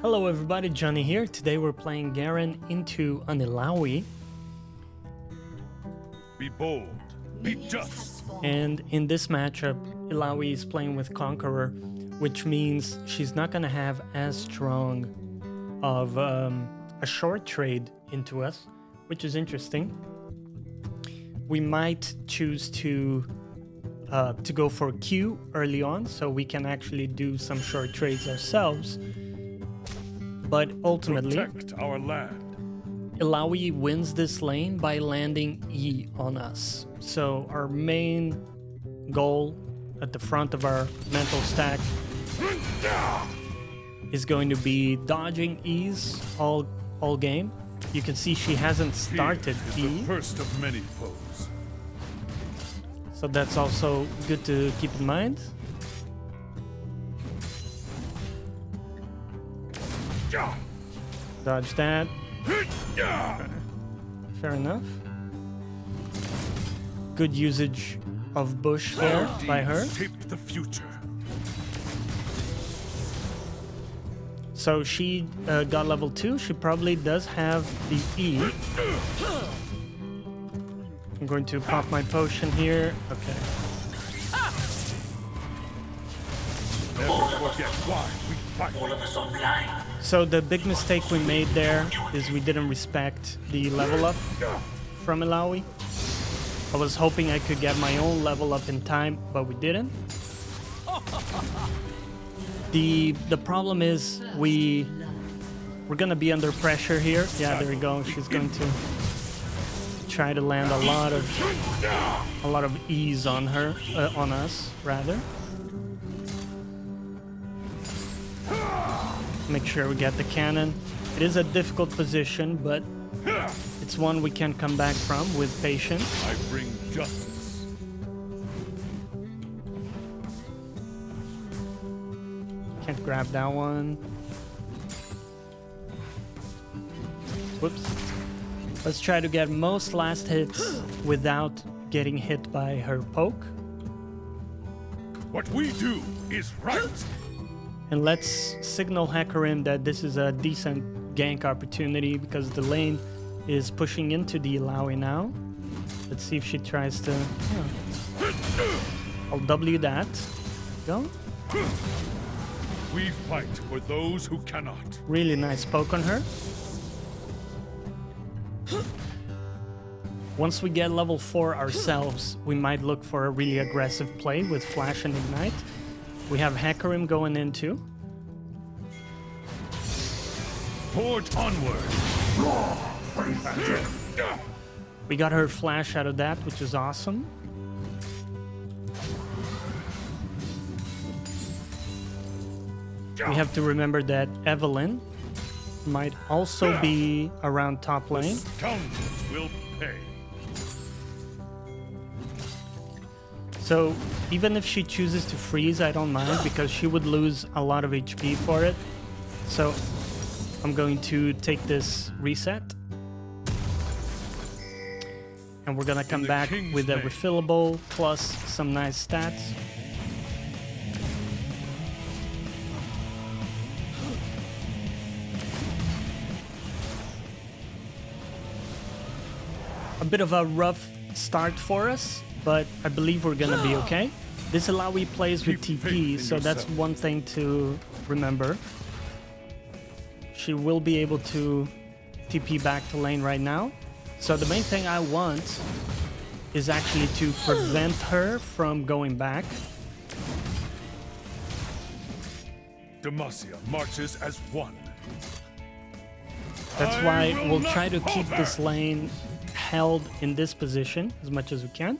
Hello everybody, Johnny here. Today we're playing Garen into an Illaoi. Be bold, be just. And in this matchup, Illaoi is playing with Conqueror, which means she's not going to have as strong of a short trade into us, which is interesting. We might choose to go for Q early on, so we can actually do some short trades ourselves. But ultimately, protect our land. Illaoi wins this lane by landing E on us. So our main goal at the front of our mental stack is going to be dodging E's all game. You can see she hasn't started E. E. The first of many foes. So that's also good to keep in mind. Dodge that. Fair enough. Good usage of bush there by her. Shape the future. So she got level 2. She probably does have the E. I'm going to pop my potion here. Okay. Never forget why we fight. All of us online. So the big mistake we made there is we didn't respect the level up from Illaoi. I was hoping I could get my own level up in time, but we didn't. The problem is we're gonna be under pressure here. Yeah, there we go. She's going to try to land a lot of ease on her, on us rather. Make sure we get the cannon. It is a difficult position, but it's one we can come back from with patience. I bring justice. Can't grab that one. Whoops. Let's try to get most last hits without getting hit by her poke. What we do is right. And let's signal Hecarim that this is a decent gank opportunity because the lane is pushing into the Illaoi now. Let's see if she tries to... Yeah. I'll W that. Go. We fight for those who cannot. Really nice poke on her. Once we get level 4 ourselves, we might look for a really aggressive play with Flash and Ignite. We have Hecarim going into. Forge onward. We got her Flash out of that, which is awesome. We have to remember that Evelyn might also be around top lane. Scoundrels will pay. So even if she chooses to freeze, I don't mind because she would lose a lot of HP for it. So I'm going to take this reset. And we're gonna come back with a refillable plus some nice stats. A bit of a rough start for us, but I believe we're gonna be okay. This Illaoi plays with TP, so that's one thing to remember. She will be able to TP back to lane right now. So the main thing I want is actually to prevent her from going back. Demacia marches as one. That's why we'll try to keep this lane held in this position as much as we can.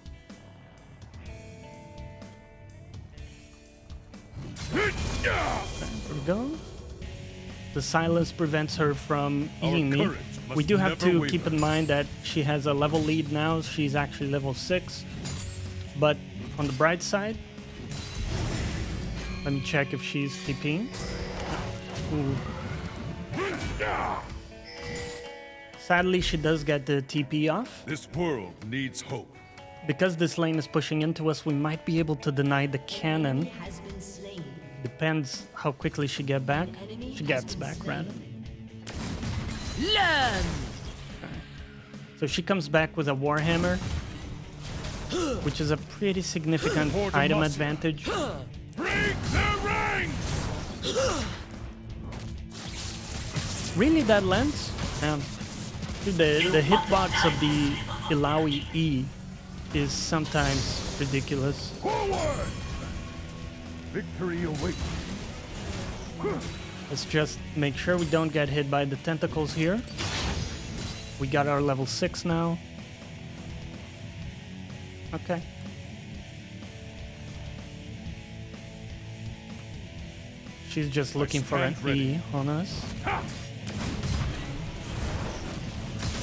There we go. The silence prevents her from eating me. We do have to keep in mind that she has a level lead now. She's actually level 6. But on the bright side, let me check if she's TPing. Ooh. Sadly, she does get the TP off. This world needs hope. Because this lane is pushing into us, we might be able to deny the cannon. Depends how quickly she gets back. She gets back, rather. Learn. So she comes back with a Warhammer, which is a pretty significant item advantage. Break the ranks! Really, that lens? Dude, the hitbox of the Illaoi E is sometimes ridiculous. Forward! Victory awaits. Let's just make sure we don't get hit by the tentacles here. We got our level 6 now. Okay. She's just looking for an E on us.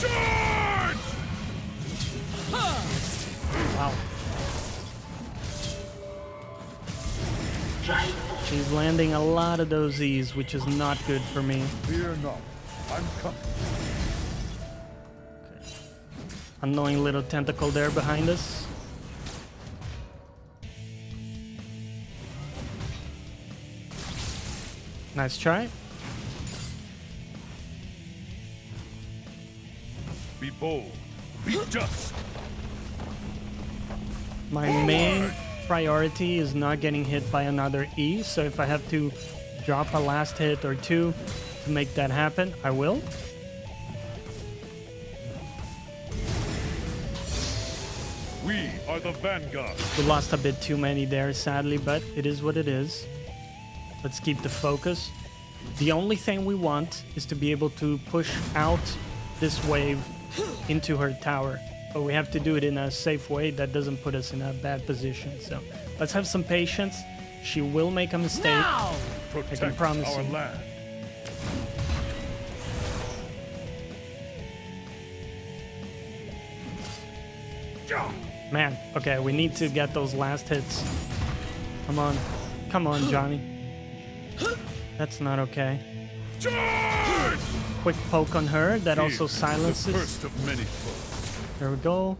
Charge! Wow. She's landing a lot of those E's, which is not good for me. Fear not. I'm coming. Annoying little tentacle there behind us. Nice try. Be bold. Be just. My main priority is not getting hit by another E, so if I have to drop a last hit or two to make that happen, I will. We are the vanguard. We lost a bit too many there, sadly, but it is what it is. Let's keep the focus. The only thing we want is to be able to push out this wave into her tower. But we have to do it in a safe way that doesn't put us in a bad position. So let's have some patience. She will make a mistake. Now. Protect I can promise our you. land. Man, okay, we need to get those last hits. Come on. Come on, Johnny. That's not okay. Charge! Quick poke on her. That also The silences. first of many foes. There we go.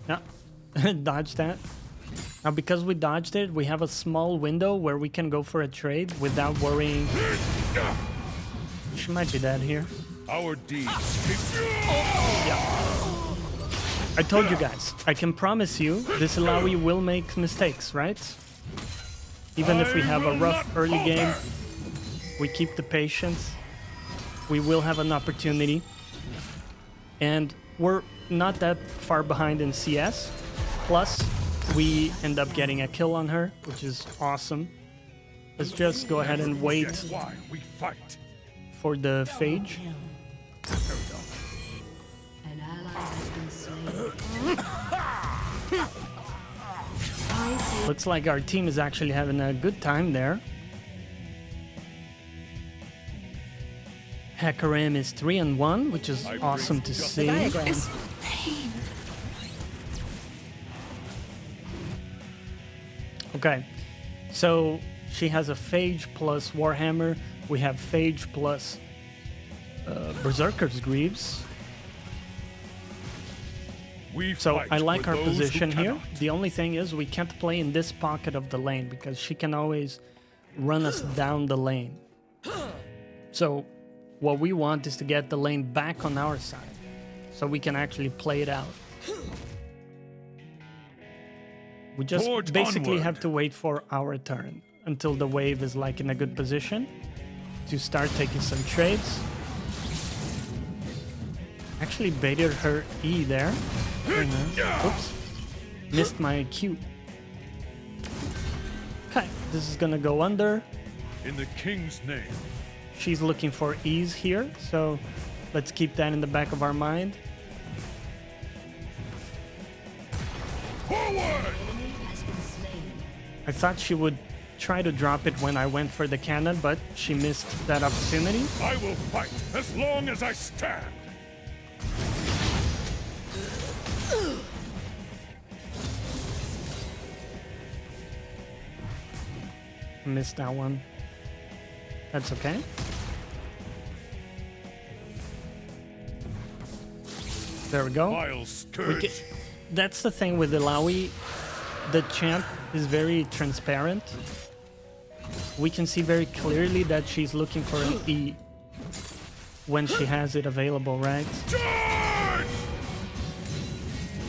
Yeah, dodge that. Now, because we dodged it, we have a small window where we can go for a trade without worrying. She might be dead here. Our deeds. I told you guys, I can promise you, this Illaoi will make mistakes, right? Even if we have a rough early game, we keep the patience. We will have an opportunity. And we're not that far behind in CS. Plus, we end up getting a kill on her, which is awesome. Let's just go ahead and wait That's why we fight. for the phage. An ally has been slain. Looks like our team is actually having a good time there. Hakarim is 3-1, which is awesome to see. Diagram. Okay, so she has a Phage plus Warhammer. We have Phage plus Berserker's Greaves. We So fight I like for our those who position here. cannot. The only thing is we can't play in this pocket of the lane because she can always run us down the lane. So what we want is to get the lane back on our side so we can actually play it out. We just Forge basically onward. have to wait for our turn until the wave is like in a good position to start taking some trades. Actually baited her E there. Very nice. Oops. Missed my Q. Okay, this is gonna go under. In the king's name. She's looking for E's here, so let's keep that in the back of our mind. Forward! Has been slain. I thought she would try to drop it when I went for the cannon, but she missed that opportunity. I will fight as long as I stand. Missed that one. That's okay. There we go. Vile scourge. That's the thing with Illaoi. the champ is very transparent. We can see very clearly that she's looking for an E when she has it available, right? Charge!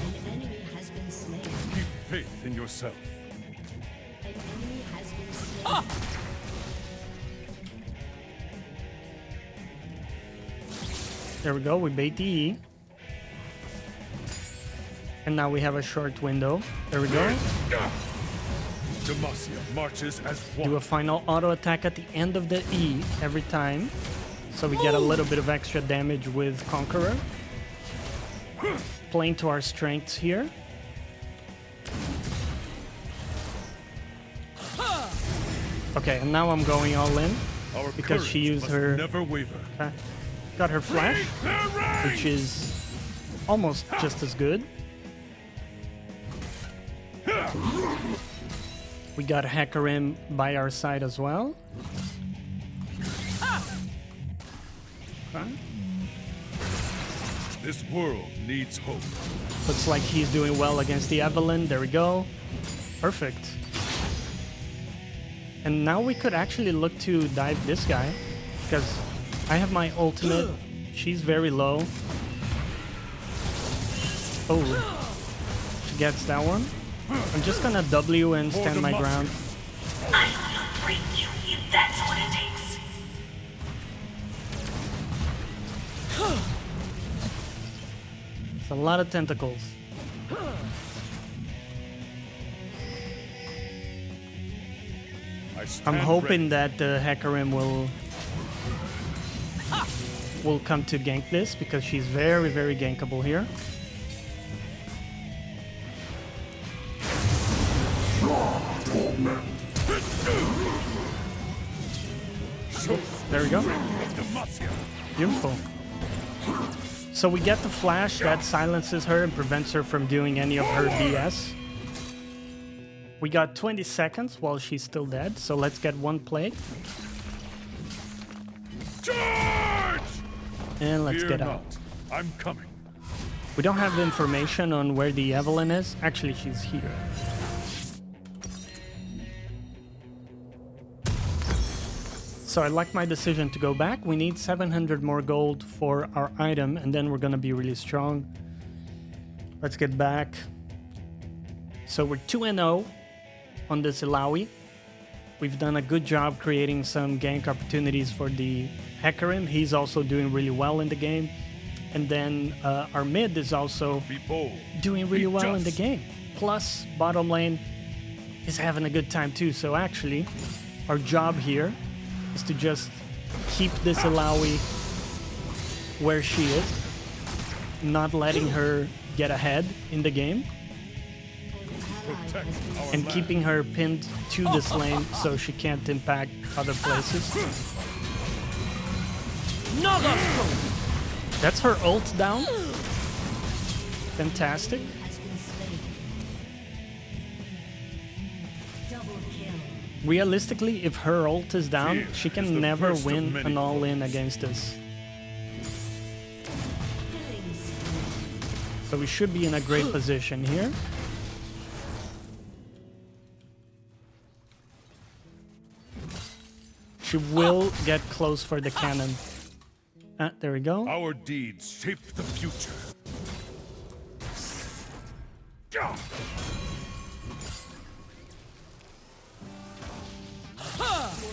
An enemy has been slain. Keep faith in yourself. An enemy has been slain. There we go, we bait the E. And now we have a short window. There we go. Demacia marches as one. Do a final auto attack at the end of the E every time. So we get a little bit of extra damage with Conqueror. Playing to our strengths here. Okay, and now I'm going all in Our because she courage used must her... never waver. Got her flash, which is almost just as good. We got Hecarim by our side as well. Okay. This world needs hope. Looks like he's doing well against the Evelyn. There we go. Perfect. And now we could actually look to dive this guy, because I have my ultimate. She's very low. Oh, she gets that one. I'm just gonna W and stand my ground. I will break you if that's what it takes. It's a lot of tentacles. I stand I'm hoping ready. that the Hecarim will come to gank this, because she's very, very gankable here. There we go. Demacia. Beautiful. So we get the flash that silences her and prevents her from doing any of her BS. We got 20 seconds while she's still dead, so let's get one play. Charge! And let's Fear get not. out. I'm coming. We don't have information on where the Evelyn is. Actually, she's here. So I like my decision to go back. We need 700 more gold for our item, and then we're gonna be really strong. Let's get back. So we're 2-0 on this Illaoi. We've done a good job creating some gank opportunities for the Hecarim. He's also doing really well in the game. And then our mid is also Be bold. doing really Be well in the just. game. Plus, bottom lane is having a good time too. So actually, our job here is to just keep this Illaoi where she is, not letting her get ahead in the game, Protect our and land. keeping her pinned to this lane so she can't impact other places. That's her ult down. Fantastic. Has been slain. Double kill. Realistically, if her ult is down, Fear she is can the never first of win many an all-in foes. against us. Killing spree. So we should be in a great position here. She will get close for the cannon. Ah, there we go. Our deeds shape the future. Gah!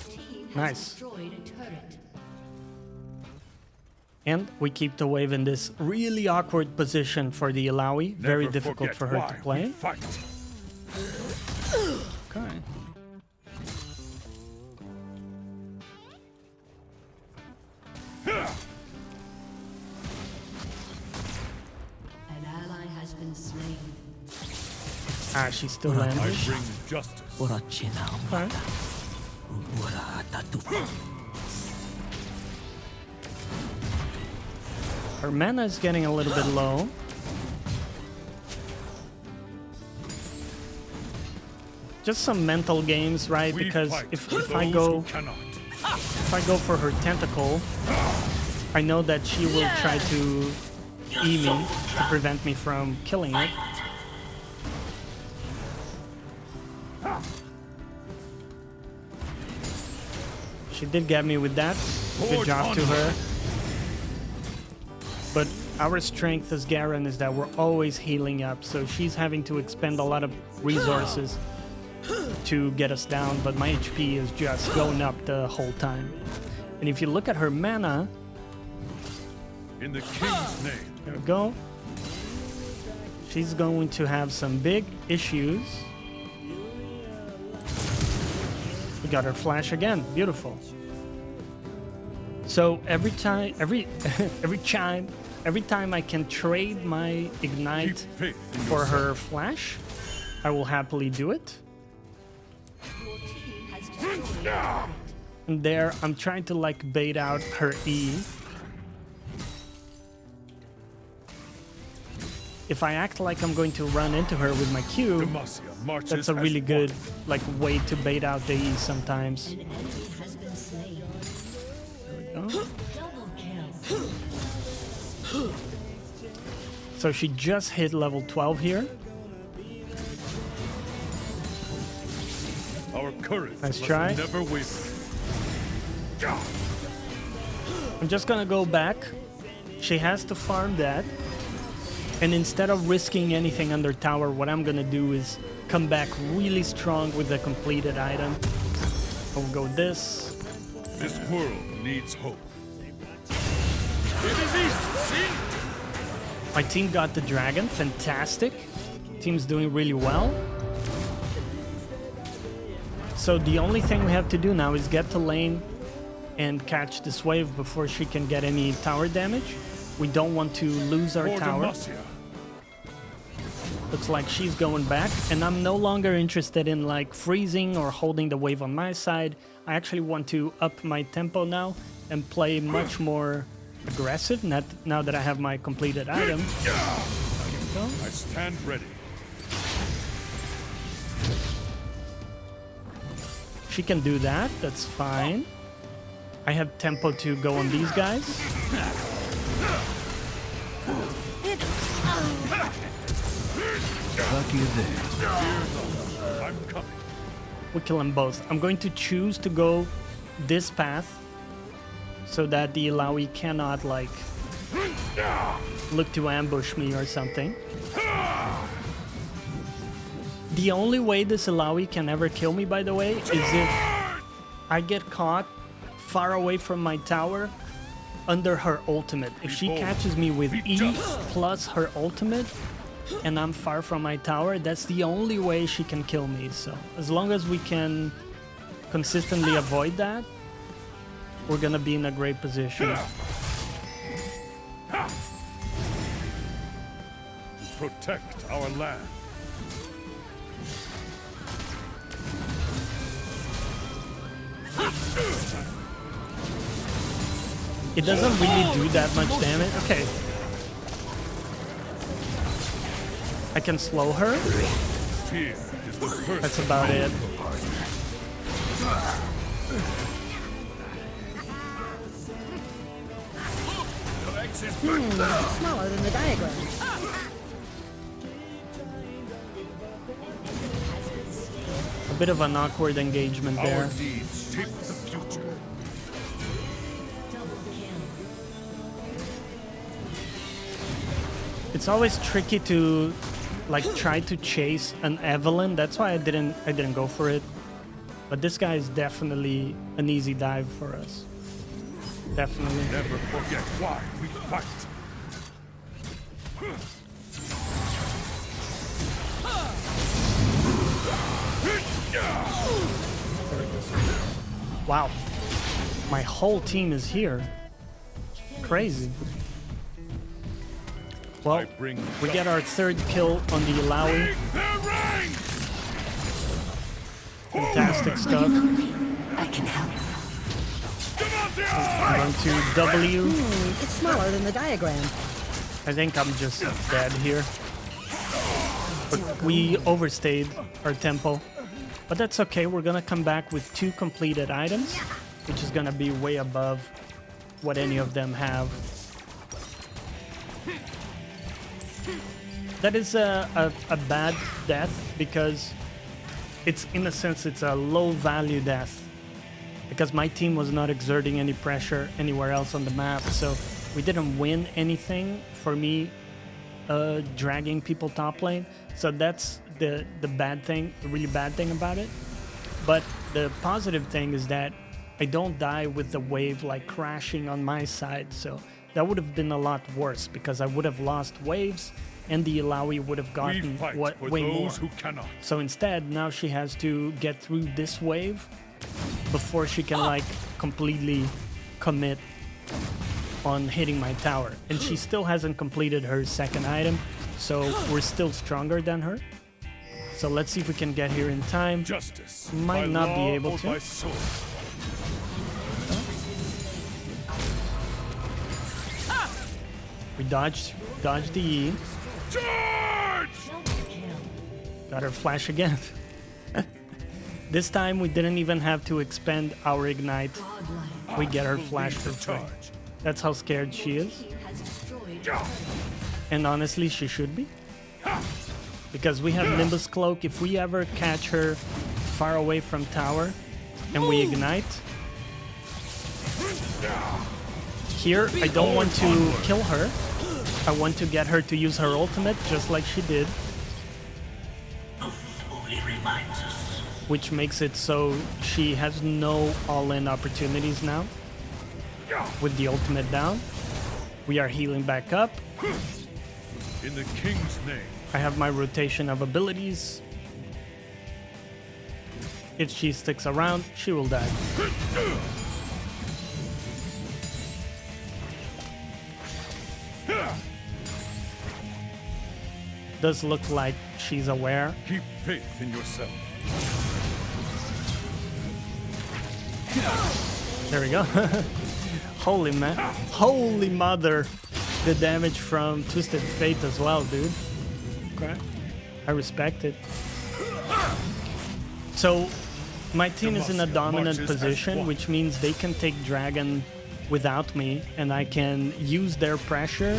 Team has Nice. destroyed a turret. And we keep the wave in this really awkward position for the Illaoi. Very Never difficult forget for her why to we play. fight. Okay. An ally has been slain. Ah, she's still I landing. bring justice. Okay. Her mana is getting a little bit low. Just some mental games, right? We Because fight if for I those go who cannot. if I go for her tentacle, I know that she will try to E me to prevent me from killing it. She did get me with that. Good Forge job to onward. her. But our strength as Garen is that we're always healing up, so she's having to expend a lot of resources to get us down, but my HP is just going up the whole time. And if you look at her mana, In the king's name. there we go. She's going to have some big issues. We got her flash again. Beautiful. So every time I can trade my Keep ignite faith in for yourself. her flash, I will happily do it. Your team has destroyed a turret. And there, I'm trying to like bait out her E. If I act like I'm going to run into her with my Q, Demacia marches that's a as really one. good like way to bait out the E sometimes. An enemy has been slain. There we go. Double kill. So she just hit level 12 here. Our courage Nice must try. never waver. I'm just gonna go back. She has to farm that. And instead of risking anything under tower, what I'm gonna do is come back really strong with the completed item. I'll go this. This world needs hope. It is easy, see? My team got the dragon, fantastic. Team's doing really well. So the only thing we have to do now is get to lane and catch this wave before she can get any tower damage. We don't want to lose our For tower. Demacia. Looks like she's going back, and I'm no longer interested in like freezing or holding the wave on my side. I actually want to up my tempo now and play much more aggressive now that I have my completed item. I stand ready. She can do that, that's fine. I have tempo to go on these guys. I'm coming. We kill them both. I'm going to choose to go this path so that the Illaoi cannot like look to ambush me or something. The only way this Illaoi can ever kill me, by the way, is if I get caught far away from my tower under her ultimate. If she catches me with E plus her ultimate and I'm far from my tower, that's the only way she can kill me. So as long as we can consistently avoid that, we're gonna be in a great position. Protect our land. It doesn't really do that much damage. Okay. I can slow her. Fear is the first. That's about it. Smaller than the diagram. A bit of an awkward engagement Our there. deeds shape the future. It's always tricky to like try to chase an Evelyn. That's why I didn't go for it. But this guy is definitely an easy dive for us. Definitely. Never forget why we fight. Wow. My whole team is here. Crazy. Well, I bring we get our third kill on the Illaoi. their ranks. Fantastic stuff. I can help. I'm going to W. It's smaller than the diagram. I think I'm just dead here. But we overstayed our tempo. But that's okay, we're gonna come back with 2 completed items, which is gonna be way above what any of them have. That is a bad death because it's, in a sense, it's a low value death. because my team was not exerting any pressure anywhere else on the map, so we didn't win anything for me dragging people top lane. So that's the bad thing, the really bad thing about it. But the positive thing is that I don't die with the wave like crashing on my side, so that would have been a lot worse because I would have lost waves and the Illaoi would have gotten way more. Who cannot. So instead, now she has to get through this wave before she can like completely commit on hitting my tower. And she still hasn't completed her second item, so we're still stronger than her. So let's see if we can get here in time. Justice. Might by not law be able or to. by sword. We dodged the E. Charge! Got her flash again. This time we didn't even have to expend our ignite. We get her flash for free. Charge. That's how scared she is. And honestly, she should be. Because we have Nimbus Cloak. If we ever catch her far away from tower and we ignite, here I don't want to kill her. I want to get her to use her ultimate just like she did, Only reminds us. which makes it so she has no all-in opportunities now. With the ultimate down, we are healing back up. In the king's name. I have my rotation of abilities. If she sticks around, she will die. Does look like she's aware. Keep faith in yourself. There we go. Holy man. Holy mother. The damage from Twisted Fate as well, dude. Okay. I respect it. So, my team is in a dominant position, which means they can take Dragon without me, and I can use their pressure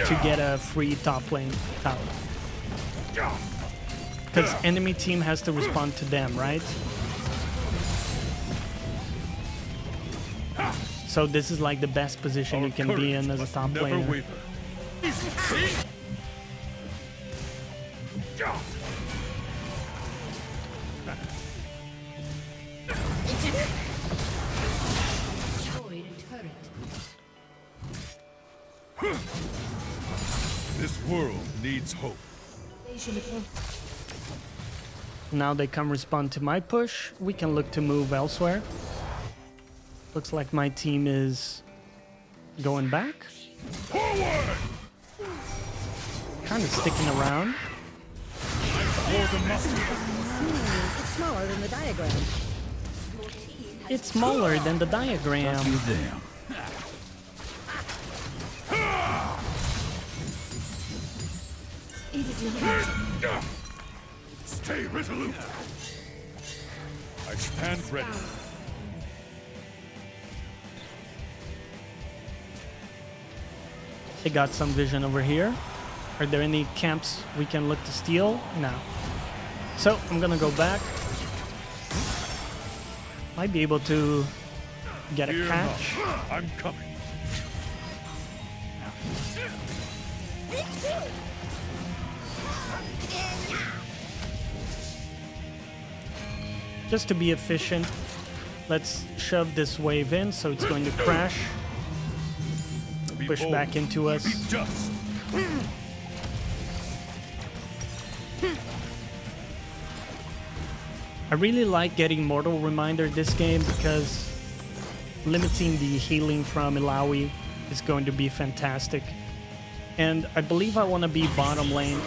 to get a free top lane tower. Because enemy team has to respond to them, right? So this is like the best position you can be in as a top Never laner. waver. Destroyed a turret. This world needs hope. Now they come respond to my push. We can look to move elsewhere. Looks like my team is going back. Forward! Kind of sticking around. It's smaller than the diagram. It's smaller than the diagram. Stay resolute. I stand ready. They got some vision over here. Are there any camps we can look to steal? No. So I'm gonna go back. Might be able to get a Fear catch. not. I'm coming. Just to be efficient, let's shove this wave in so it's going to crash. Be Push bold. back into us. Be just. I really like getting Mortal Reminder this game because limiting the healing from Illaoi is going to be fantastic. And I believe I want to be bottom lane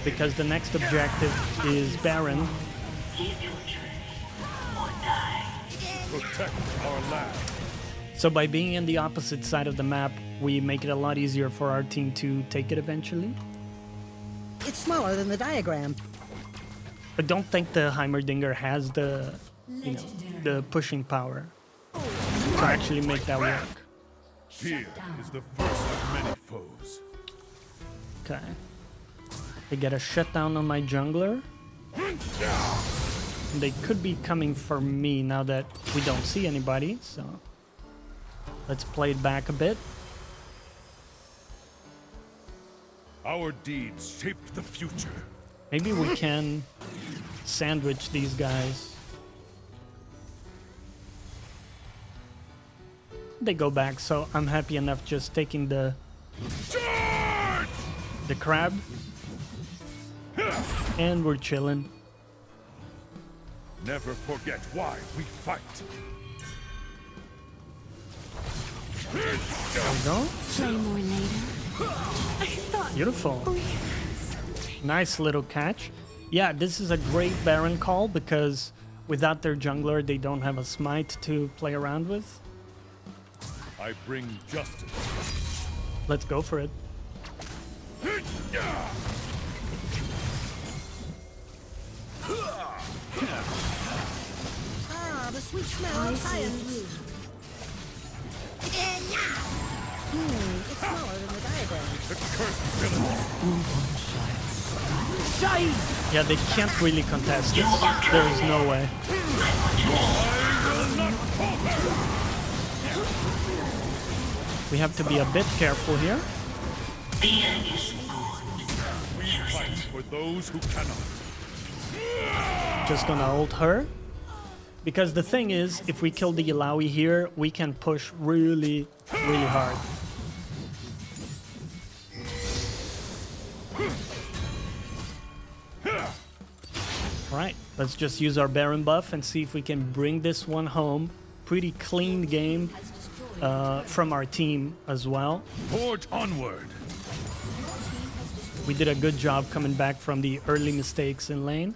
because the next objective is Baron. Live your journey or die. Protect our land. So by being in the opposite side of the map, we make it a lot easier for our team to take it eventually. It's smaller than the diagram. I don't think the Heimerdinger has the, the pushing power to actually make that work. Fear is the first of many foes. Okay. They get a shutdown on my jungler. And they could be coming for me now that we don't see anybody, so let's play it back a bit. Our deeds shape the future. Maybe we can sandwich these guys. They go back, so I'm happy enough just taking the crab. And we're chilling. Never forget why we fight. There we go. Play more later. Beautiful. Nice little catch. Yeah, this is a great Baron call because without their jungler, they don't have a smite to play around with. I bring justice. Let's go for it. Ah, the sweet smell of science. It's smaller than the diagram. The cursed villain. Yeah, they can't really contest this. There is no way. We have to be a bit careful here. We fight for those who cannot. Just gonna ult her. Because the thing is, if we kill the Illaoi here, we can push really, really hard. Alright, let's just use our Baron buff and see if we can bring this one home. Pretty clean game from our team as well. Forge onward. We did a good job coming back from the early mistakes in lane.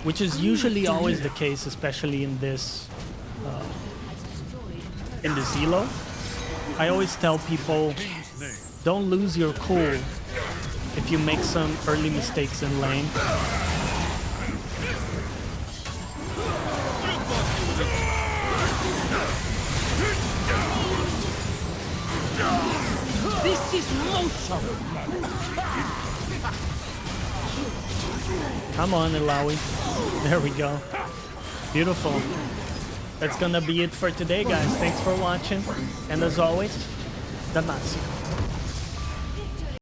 Which is usually always the case, especially in this Illaoi. I always tell people, don't lose your cool if you make some early mistakes in lane. This is motion. Come on, Illaoi. There we go. Beautiful. That's gonna be it for today, guys. Thanks for watching. And as always, Damasio.